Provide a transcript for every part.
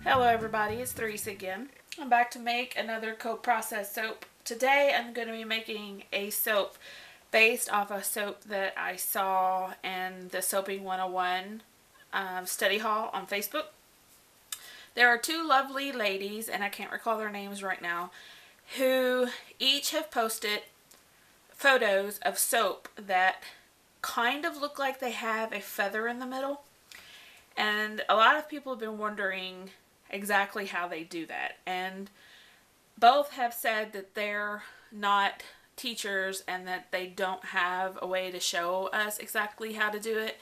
Hello everybody, it's Theresa again. I'm back to make another co-processed soap. Today I'm going to be making a soap based off a soap that I saw in the Soaping 101 study hall on Facebook. There are two lovely ladies, and I can't recall their names right now, who each have posted photos of soap that kind of look like they have a feather in the middle. And a lot of people have been wondering exactly how they do that, and both have said that they're not teachers and that they don't have a way to show us exactly how to do it.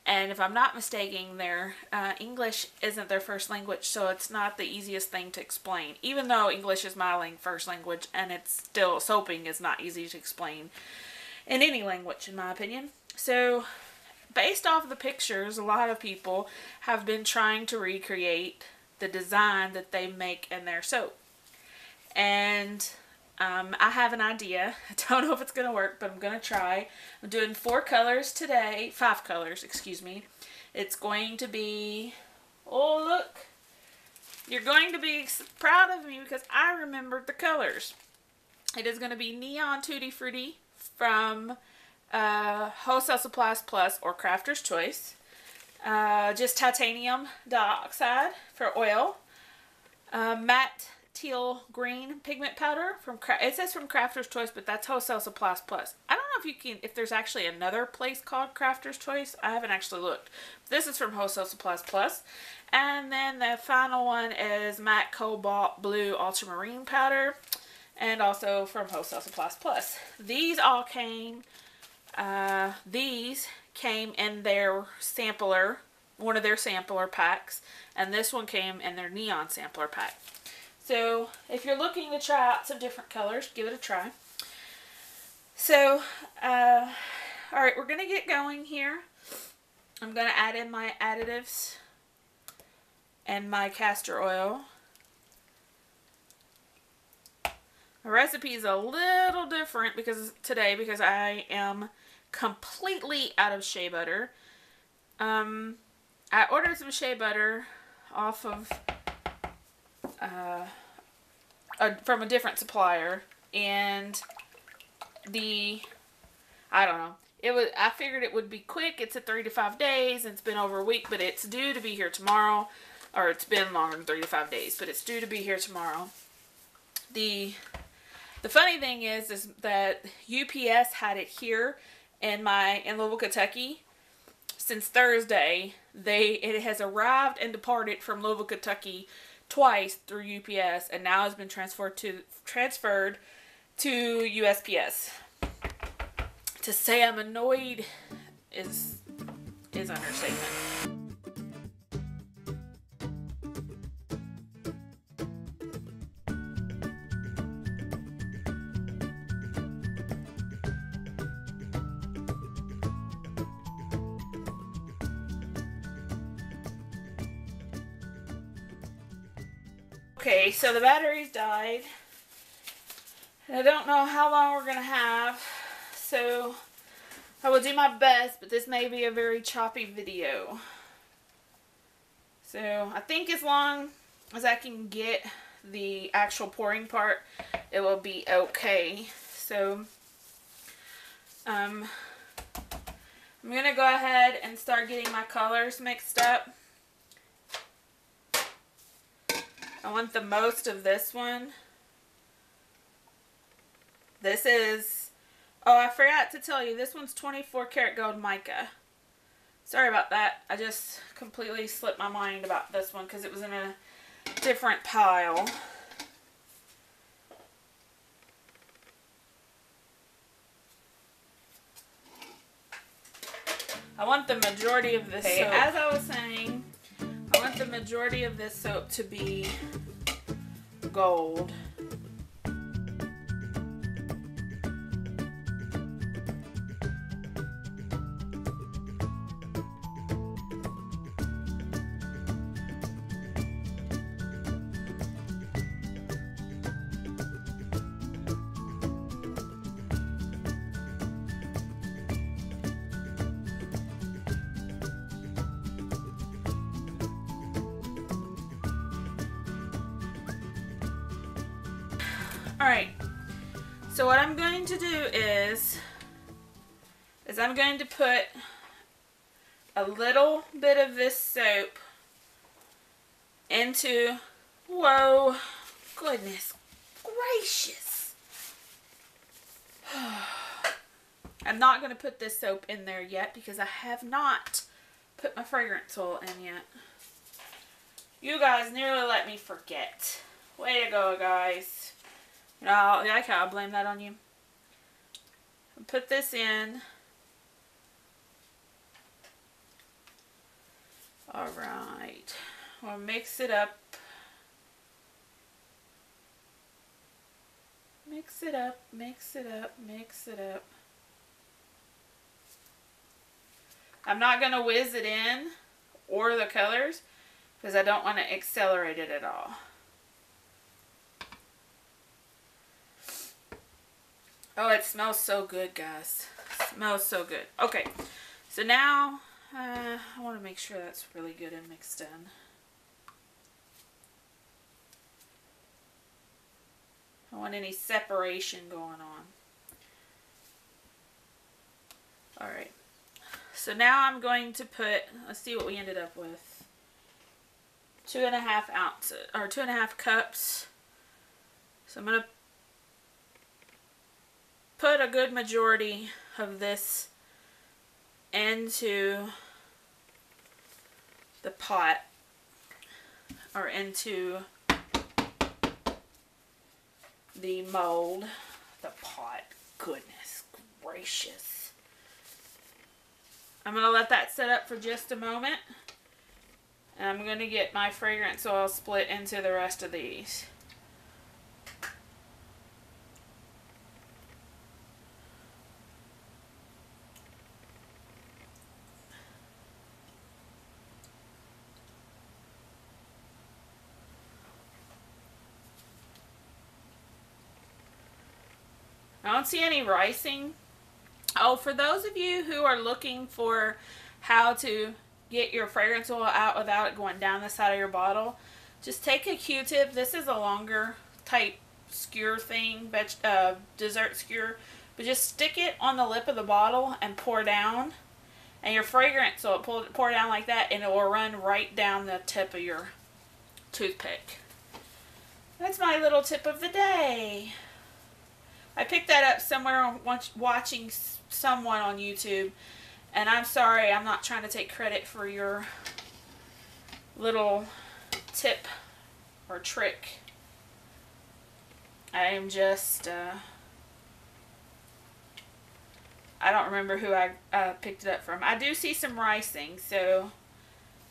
And if I'm not mistaken, their English isn't their first language, so it's not the easiest thing to explain, even though English is my first language, and it's still, soaping is not easy to explain in any language in my opinion. So based off the pictures, a lot of people have been trying to recreate the design that they make in their soap. And I have an idea. I don't know if it's going to work, but I'm going to try. I'm doing 4 colors today. 5 colors, excuse me. It's going to be, oh look, you're going to be proud of me because I remembered the colors. It is going to be Neon Tutti Frutti from Wholesale Supplies Plus or Crafter's Choice. Just titanium dioxide for oil. Matte teal green pigment powder from it says from Crafter's Choice, but that's Wholesale Supplies Plus. I don't know if there's actually another place called Crafter's Choice. I haven't actually looked. This is from Wholesale Supplies Plus. And then the final one is matte cobalt blue ultramarine powder, and also from Wholesale Supplies Plus. These all came in their sampler, one of their sampler packs, and this one came in their neon sampler pack. So if you're looking to try out some different colors, give it a try. So, alright, we're going to get going here. I'm going to add in my additives and my castor oil. The recipe is a little different because I am completely out of shea butter. I ordered some shea butter off of from a different supplier, and I don't know. I figured it would be quick. It's at 3 to 5 days, and it's been over a week, but it's due to be here tomorrow, or it's been longer than 3 to 5 days, but it's due to be here tomorrow. The funny thing is that UPS had it here in Louisville, Kentucky since Thursday. It has arrived and departed from Louisville, Kentucky twice through UPS, and now has been transferred to USPS. To say I'm annoyed is understatement. Okay, so the batteries died. I don't know how long we're going to have, so I will do my best, but this may be a very choppy video. So I think as long as I can get the actual pouring part, it will be okay. So I'm going to go ahead and start getting my colors mixed up. I want the most of this one. This is, oh, I forgot to tell you, this one's 24 karat gold mica. Sorry about that. I just completely slipped my mind about this one because it was in a different pile. I want the majority of this soap. As I was saying, I want the majority of this soap to be gold. Alright, so what I'm going to do is I'm going to put a little bit of this soap into, whoa, goodness gracious. I'm not going to put this soap in there yet because I have not put my fragrance oil in yet. You guys nearly let me forget. Way to go, guys. You know, okay, I'll blame that on you. Put this in. Alright. We'll mix it up. Mix it up, mix it up, mix it up. I'm not going to whiz it in or the colors because I don't want to accelerate it at all. Oh, it smells so good, guys. It smells so good. Okay, so now I want to make sure that's really good and mixed in. I don't want any separation going on. Alright, so now I'm going to put, let's see what we ended up with. 2.5 ounces, or 2.5 cups. So I'm going to put a good majority of this into the pot, or into the mold. The pot, goodness gracious. I'm going to let that set up for just a moment, and I'm going to get my fragrance oil split into the rest of these. I don't see any ricing. Oh, for those of you who are looking for how to get your fragrance oil out without it going down the side of your bottle, just take a Q-tip. This is a longer type skewer thing, dessert skewer, but just stick it on the lip of the bottle and pour down, and your fragrance will pour down like that, and it will run right down the tip of your toothpick. That's my little tip of the day. I picked that up somewhere watching someone on YouTube, and I'm sorry, I'm not trying to take credit for your little tip or trick. I am just, I don't remember who I picked it up from. I do see some ricing, so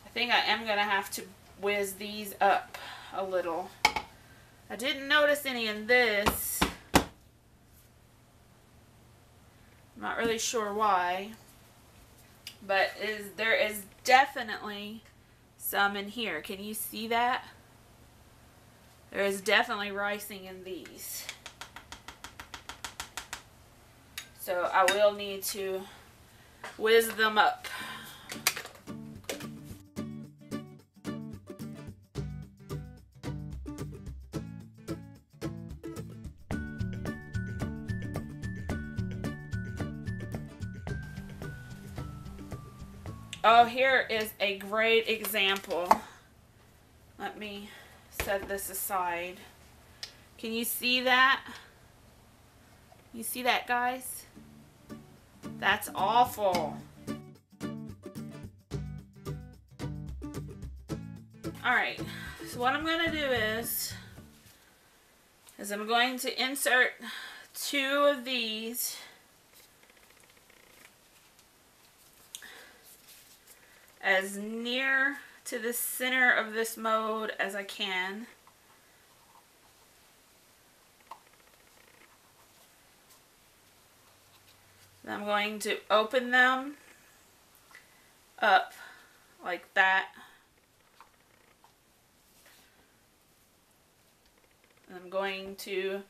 I think I am going to have to whiz these up a little. I didn't notice any in this. I'm not really sure why, but there is definitely some in here. Can you see that? There is definitely ricing in these. So I will need to whiz them up. Oh, here is a great example. Let me set this aside. Can you see that? You see that, guys? That's awful. Alright, so what I'm going to do is I'm going to insert 2 of these as near to the center of this mold as I can. I'm going to open them up like that. I'm going to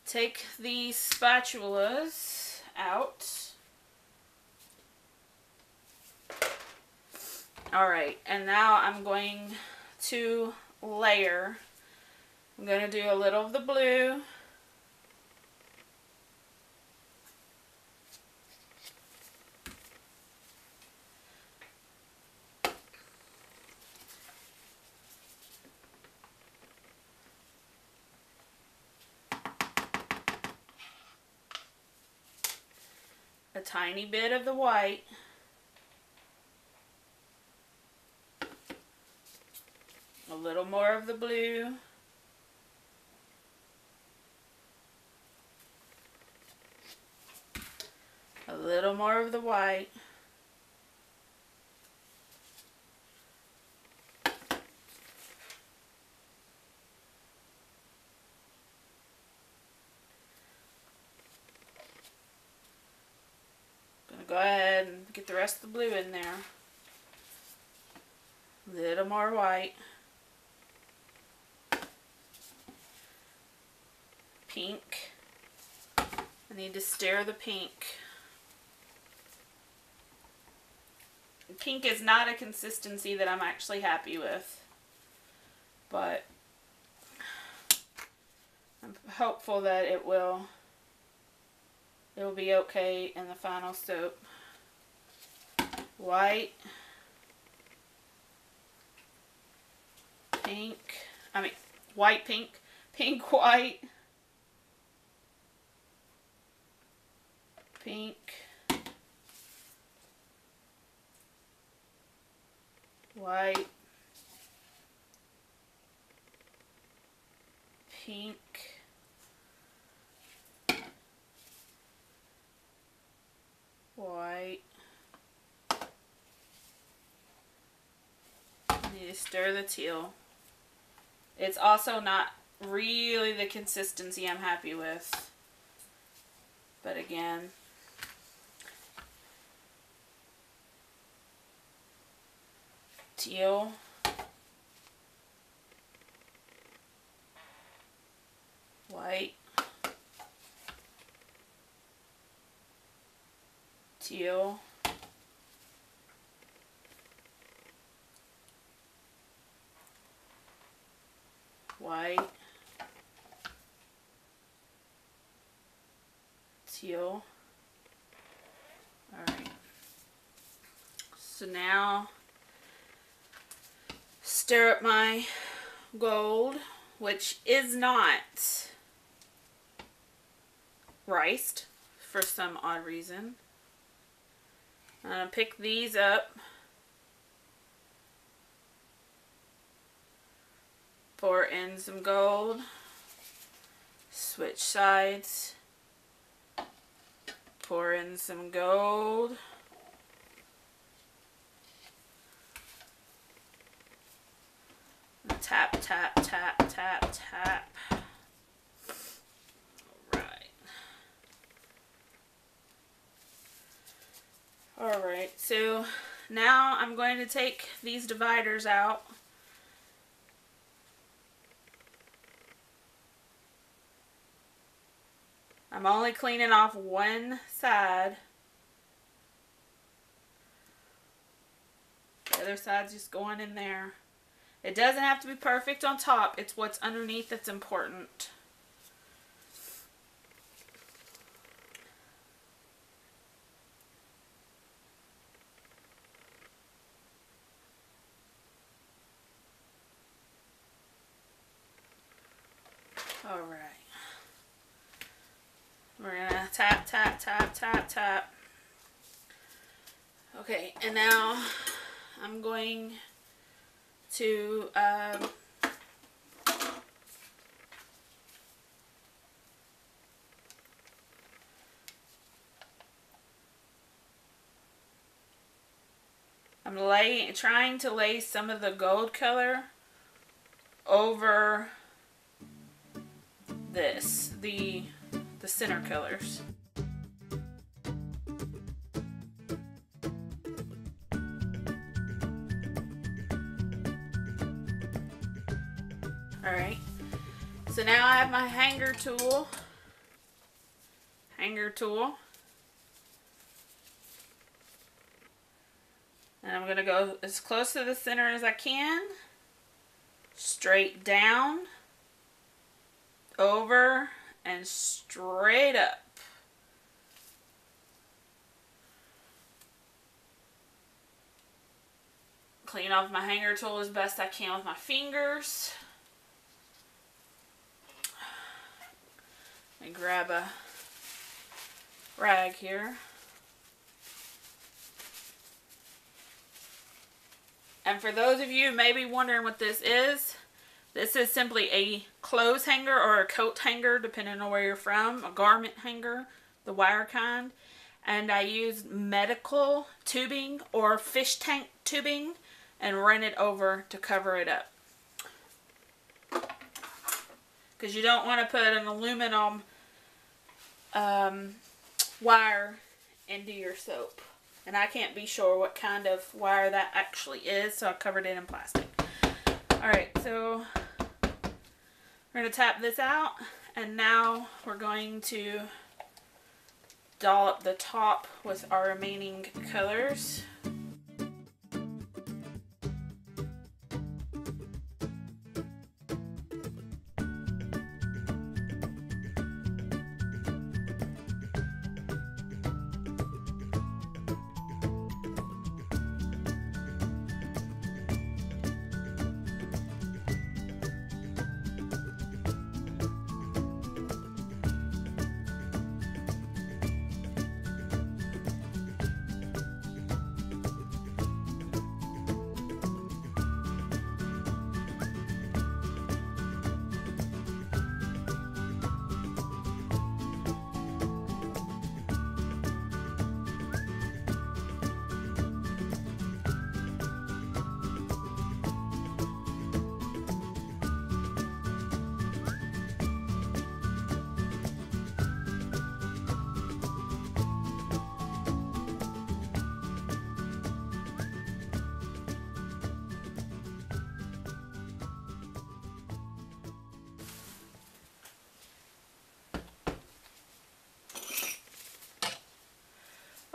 take these spatulas out. Alright, and now I'm going to layer. I'm going to do a little of the blue, tiny bit of the white. A little more of the blue. A little more of the white. Gonna go ahead and get the rest of the blue in there. A little more white. Pink. I need to stir the pink. Pink is not a consistency that I'm actually happy with, but I'm hopeful that it will be okay in the final soap. White, pink, white, pink, pink, white, pink, white, pink, white. I need to stir the teal. It's also not really the consistency I'm happy with, but again, teal, white, teal, white, teal. Alright, so now stir up my gold, which is not riced for some odd reason. I'm going to pick these up, pour in some gold, switch sides, pour in some gold, tap, tap, tap, tap, tap. Alright, so now I'm going to take these dividers out. I'm only cleaning off one side. The other side's just going in there. It doesn't have to be perfect on top. It's what's underneath that's important. Alright. We're gonna tap, tap, tap, tap, tap. Okay, and now I'm going to trying to lay some of the gold color over this, the center colors. Alright, so now I have my hanger tool, and I'm going to go as close to the center as I can, straight down, over, and straight up. Clean off my hanger tool as best I can with my fingers. And grab a rag here. And for those of you maybe wondering what this is simply a clothes hanger or a coat hanger, depending on where you're from, a garment hanger, the wire kind. And I used medical tubing or fish tank tubing and ran it over to cover it up. Because you don't want to put an aluminum wire into your soap. And I can't be sure what kind of wire that actually is, so I covered it in plastic. Alright, so we're going to tap this out, and now we're going to dollop the top with our remaining colors.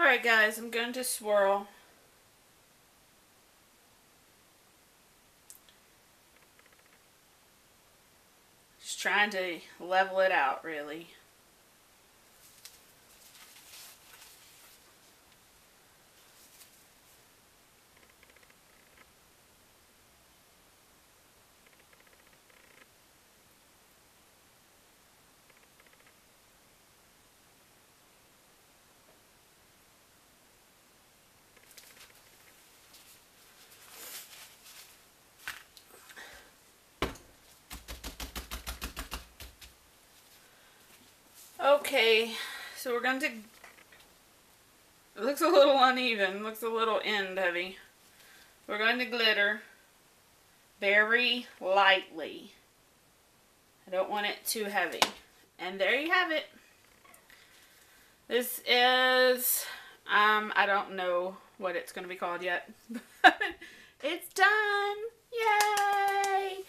Alright guys, I'm going to swirl. Just trying to level it out, really. Okay, so we're going to, it looks a little uneven, looks a little end heavy. We're going to glitter very lightly. I don't want it too heavy. And there you have it. This is, I don't know what it's going to be called yet, but it's done. Yay!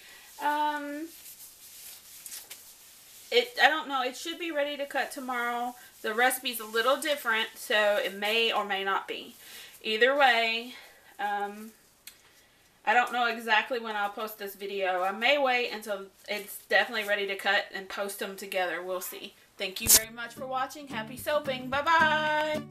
I don't know, it should be ready to cut tomorrow. The recipe's a little different, so it may or may not be. Either way, I don't know exactly when I'll post this video. I may wait until it's definitely ready to cut and post them together. We'll see. Thank you very much for watching. Happy soaping. Bye-bye.